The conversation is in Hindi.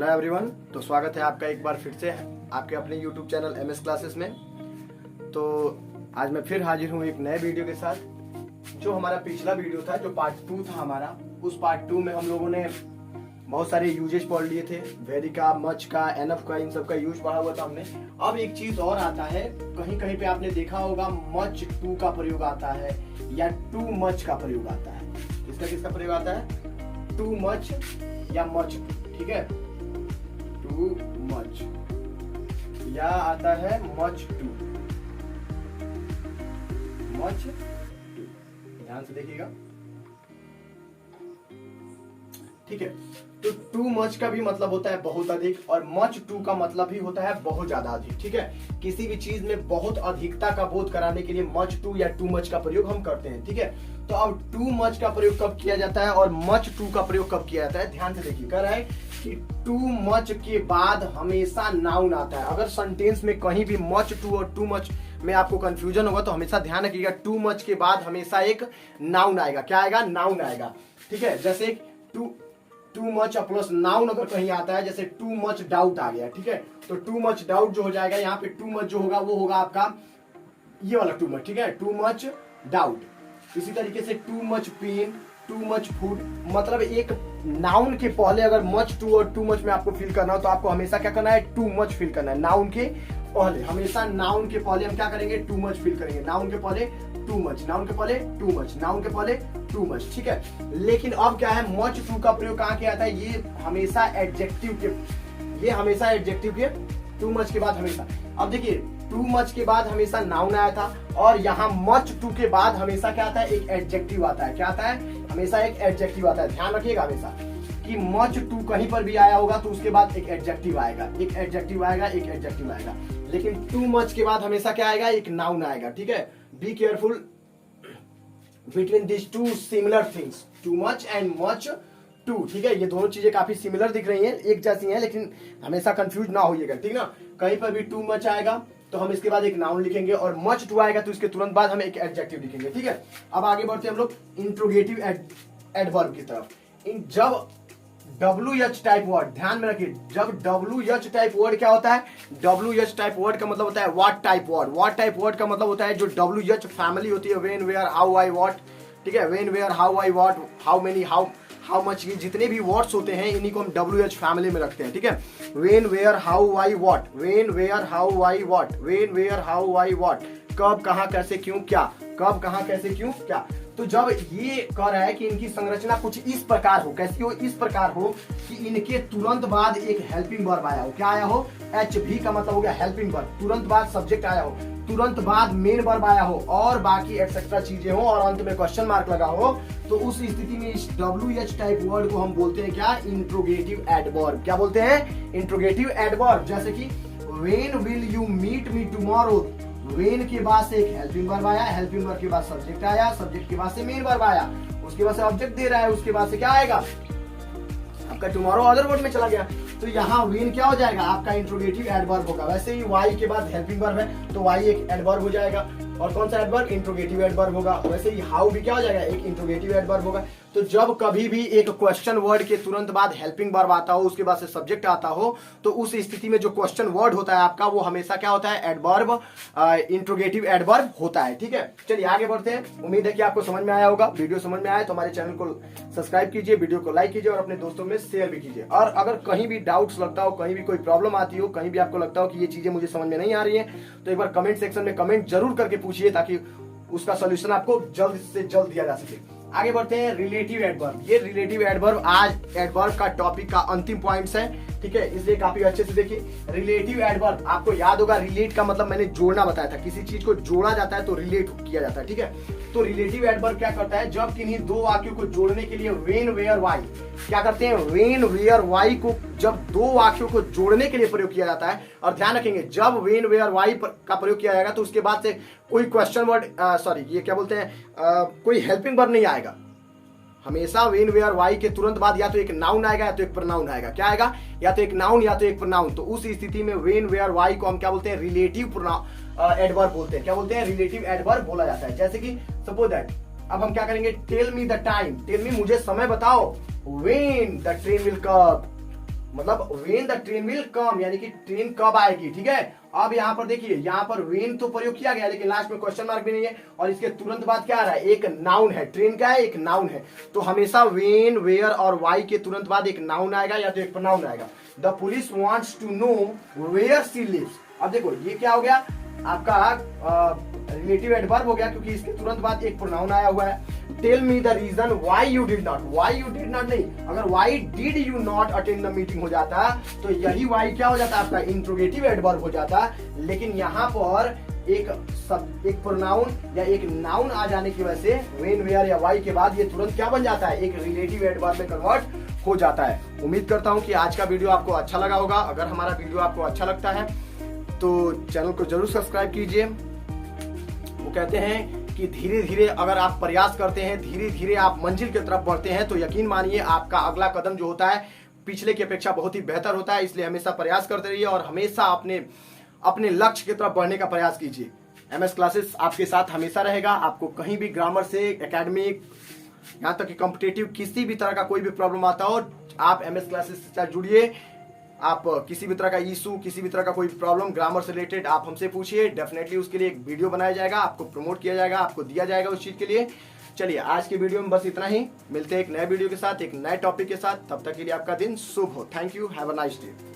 हेलो एवरीवन, तो स्वागत है आपका एक बार फिर से आपके अपने यूट्यूब चैनल एमएस क्लासेस में। तो आज मैं फिर हाजिर हूँ एक नए वीडियो के साथ। जो हमारा पिछला वीडियो था, जो पार्ट 2 था हमारा, उस पार्ट 2 में हम लोगों ने बहुत सारे यूजेज पढ़ लिए थे। वेरी का, मच का, एनफ का, इन सब का यूज पढ़ा हुआ था हमने। अब एक चीज और आता है, कहीं कहीं पे आपने देखा होगा मच टू का प्रयोग आता है या टू मच का प्रयोग आता है। इसका किसका प्रयोग आता है? टू मच या मच, ठीक है, टू मच, या आता है मच टू, मच टू। ध्यान से देखिएगा, ठीक है। तो टू मच का भी मतलब होता है बहुत अधिक, और मच टू का मतलब भी होता है बहुत ज्यादा अधिक, ठीक है। किसी भी चीज में बहुत अधिकता का बोध कराने के लिए मच टू या टू मच का प्रयोग हम करते हैं, ठीक है। तो अब टू मच का प्रयोग कब किया जाता है और मच टू का प्रयोग कब किया जाता है, ध्यान से देखिए। कह रहा है कि टू मच के बाद हमेशा नाउन आता है। अगर सेंटेंस में कहीं भी मच टू और टू मच में आपको कंफ्यूजन होगा तो हमेशा ध्यान रखिएगा, टू मच के बाद हमेशा एक नाउन आएगा। क्या आएगा? नाउन आएगा, ठीक है। जैसे टू मच प्लस नाउन अगर कहीं आता है, जैसे टू मच डाउट आ गया, ठीक है, तो टू मच डाउट जो हो जाएगा, यहाँ पे टू मच जो होगा वो होगा आपका ये वाला टू मच, ठीक है, टू मच डाउट। इसी तरीके से too much pain, too much food, मतलब एक नाउन के पहले अगर मच टू और टू मच में आपको फील करना हो तो आपको हमेशा क्या करना है? टू मच फील करना है। नाउन के पहले, हमेशा नाउन के पहले हम क्या करेंगे? टू मच फील करेंगे। नाउन के पहले टू मच, नाउन के पहले टू मच, नाउन के पहले टू मच, ठीक है। लेकिन अब क्या है, मच टू का प्रयोग कहाँ किया जाता है? ये हमेशा एडजेक्टिव के, ये हमेशा एडजेक्टिव के, टू मच के बाद हमेशा। अब देखिए, टू मच के बाद हमेशा नाउन आया था, और यहाँ मच टू के बाद हमेशा क्या आता है? एक एडजेक्टिव आता है। क्या आता है? हमेशा एक एडजेक्टिव आता है। ध्यान रखिएगा हमेशा कि मच टू कहीं पर भी आया होगा तो उसके बाद एक एडजेक्टिव आएगा, एक एडजेक्टिव आएगा, एक एडजेक्टिव आएगा। लेकिन टू मच के बाद हमेशा क्या आएगा? एक नाउन आएगा, ठीक है। Be careful between this two similar things, too much and much too, ठीक है। ये दोनों चीजें काफी सिमिलर दिख रही हैं, एक जैसी हैं, लेकिन हमेशा कंफ्यूज ना होइएगा, ठीक ना। कहीं पर भी टू मच आएगा तो हम इसके बाद एक नाउन लिखेंगे, और मच टू आएगा तो इसके तुरंत बाद हम एक एडजेक्टिव लिखेंगे, ठीक है। अब आगे बढ़ते हैं हम लोग इंट्रोगेटिव एडवर्ब की तरफ। जब WH टाइप वर्ड, ध्यान में रखिए, जब WH टाइप वर्ड क्या होता है? WH टाइप वर्ड का मतलब होता है what type word. What type word का मतलब होता है जो WH फैमिली होती है, when, where, how, why, what, ठीक है। When, where, how, why, what, how many, how much, ये जितने भी वर्ड्स होते हैं इन्हीं को हम WH फैमिली में रखते हैं, ठीक है। When, where, how, why, what, when, where, how, why, what, when, where, how, why, what, कब, कहां, कैसे, क्यों, क्या, कब, कहां, कैसे, क्यों, क्या। तो जब ये कह रहा है कि इनकी संरचना कुछ इस प्रकार हो, कैसी हो? इस प्रकार हो कि इनके तुरंत बाद एक हेल्पिंग वर्ब आया हो। क्या आया हो? HV का मतलब हो गया हेल्पिंग वर्ब। तुरंत बाद सब्जेक्ट आया हो, तुरंत बाद मेन वर्ब आया हो, और बाकी एक्सेट्रा चीजें हो, और अंत में क्वेश्चन मार्क लगा हो, तो उस स्थिति में इस WH टाइप वर्ड को हम बोलते हैं क्या? Interrogative adverb. क्या बोलते हैं? Interrogative adverb. जैसे कि when will you meet me tomorrow, when के बाद से एक हेल्पिंग वर्ब आया, हेल्पिंग वर्ब के बाद सब्जेक्ट आया, सब्जेक्ट के बाद से मेन वर्ब आया, उसके बाद से ऑब्जेक्ट दे रहा है, उसके बाद से क्या आएगा? आपका टुमारो अदर वर्ड में चला गया। तो यहाँ वेन क्या हो जाएगा? आपका इंट्रोगेटिव एडवर्ब होगा। वैसे ही वाई के बाद हेल्पिंग वर्ब है तो वाई एक एडवर्ब हो जाएगा, और कौन सा एडवर्ब? इंट्रोगेटिव एडवर्ब होगा। वैसे ही हाउ भी क्या हो जाएगा? एक इंट्रोगेटिव एडवर्ब होगा। तो जब कभी भी एक क्वेश्चन वर्ड के तुरंत बाद हेल्पिंग वर्ब आता हो, उसके बाद से सब्जेक्ट आता हो, तो उस स्थिति में जो क्वेश्चन वर्ड होता है आपका, वो हमेशा क्या होता है? एडवर्ब, इंट्रोगेटिव एडवर्ब होता है, ठीक है। चलिए आगे बढ़ते हैं। उम्मीद है कि आपको समझ में आया होगा। वीडियो समझ में आया तो हमारे चैनल को सब्सक्राइब कीजिए, वीडियो को लाइक कीजिए, और अपने दोस्तों में शेयर भी कीजिए। और अगर कहीं भी डाउट्स लगता हो, कहीं भी कोई प्रॉब्लम आती हो, कहीं भी आपको लगता हो कि ये चीजें मुझे समझ में नहीं आ रही है, तो एक बार कमेंट सेक्शन में कमेंट जरूर करके पूछिए, ताकि उसका सोल्यूशन आपको जल्द से जल्द दिया जा सके। आगे बढ़ते हैं रिलेटिव एडवर्ब। ये रिलेटिव एडवर्ब आज एडवर्ब का टॉपिक का अंतिम पॉइंट्स है, ठीक है, इसलिए काफी अच्छे से देखिए। रिलेटिव एडवर्ब, आपको याद होगा रिलेट का मतलब मैंने जोड़ना बताया था। किसी चीज को जोड़ा जाता है तो रिलेट किया जाता है, ठीक है। तो रिलेटिव एडवर्ब क्या करता है? जब किन्हीं दो वाक्यों को जोड़ने के लिए व्हेन, वेयर, व्हाई क्या करते हैं? व्हेन, वेयर, व्हाई को जब दो वाक्यों को जोड़ने के लिए प्रयोग किया जाता है, और ध्यान रखेंगे जब व्हेन, वेयर, व्हाई का प्रयोग किया जाएगा तो उसके बाद से कोई क्वेश्चन वर्ड, सॉरी ये क्या बोलते हैं, कोई हेल्पिंग वर्ब नहीं आएगा। हमेशा व्हेन, वेयर, व्हाई के तुरंत बाद या तो एक नाउन आएगा या तो एक प्रोनाउन आएगा। क्या आएगा? या तो एक नाउन या तो एक प्रोनाउन। तो उस स्थिति में व्हेन, वेयर, व्हाई को हम क्या बोलते हैं? रिलेटिव एडवर्ब बोलते हैं। क्या बोलते हैं? रिलेटिव एडवर्ब बोला जाता है। जैसे कि सपोज दैट, अब हम क्या करेंगे? Tell me the time, tell me मुझे समय बताओ, when the train will come, मतलब when the train will come, यानी कि ट्रेन कब आएगी। ठीक है, अब यहाँ पर देखिए, यहाँ पर व्हेन तो प्रयोग किया गया लेकिन लास्ट में क्वेश्चन मार्क भी नहीं है, और इसके तुरंत बाद क्या आ रहा है, एक नाउन है। ट्रेन क्या है, एक नाउन है। तो हमेशा व्हेन, वेयर और वाई के तुरंत बाद एक नाउन आएगा या तो एक प्रोनाउन आएगा। The police wants to know where she lives. अब देखो ये क्या हो गया, आपका रिलेटिव एडवर्ब हो गया, क्योंकि इसके तुरंत बाद एक प्रोनाउन आया हुआ है। Tell me the reason why you did not, why you did not नहीं, अगर why did you not attend the meeting हो जाता तो यही व्हाई क्या हो जाता, आपका इंट्रोगेटिव एडवर्ब हो जाता। लेकिन यहाँ पर एक प्रोनाउन या एक नाउन आ जाने की वजह से व्हेन, वेयर या व्हाई के बाद ये तुरंत क्या बन जाता है, एक रिलेटिव एडवर्ब में कन्वर्ट हो जाता है। उम्मीद करता हूं कि आज का वीडियो आपको अच्छा लगा होगा। अगर हमारा वीडियो आपको अच्छा लगता है तो चैनल को जरूर सब्सक्राइब कीजिए। वो कहते हैं कि धीरे धीरे अगर आप प्रयास करते हैं, धीरे धीरे आप मंजिल की तरफ बढ़ते हैं, तो यकीन मानिए आपका अगला कदम जो होता है पिछले की अपेक्षा बहुत ही बेहतर होता है। इसलिए हमेशा प्रयास करते रहिए और हमेशा अपने लक्ष्य की तरफ बढ़ने का प्रयास कीजिए। MS क्लासेस आपके साथ हमेशा रहेगा। आपको कहीं भी ग्रामर से एकेडमिक, यहाँ तक कि कॉम्पिटेटिव, किसी भी तरह का कोई भी प्रॉब्लम आता हो, आप MS क्लासेस से साथ जुड़िए। आप किसी भी तरह का इशू, किसी भी तरह का कोई प्रॉब्लम ग्रामर से रिलेटेड आप हमसे पूछिए, डेफिनेटली उसके लिए एक वीडियो बनाया जाएगा, आपको प्रमोट किया जाएगा, आपको दिया जाएगा उस चीज के लिए। चलिए आज के वीडियो में बस इतना ही, मिलते हैं एक नए वीडियो के साथ, एक नए टॉपिक के साथ। तब तक के लिए आपका दिन शुभ हो। Thank you, have a nice day.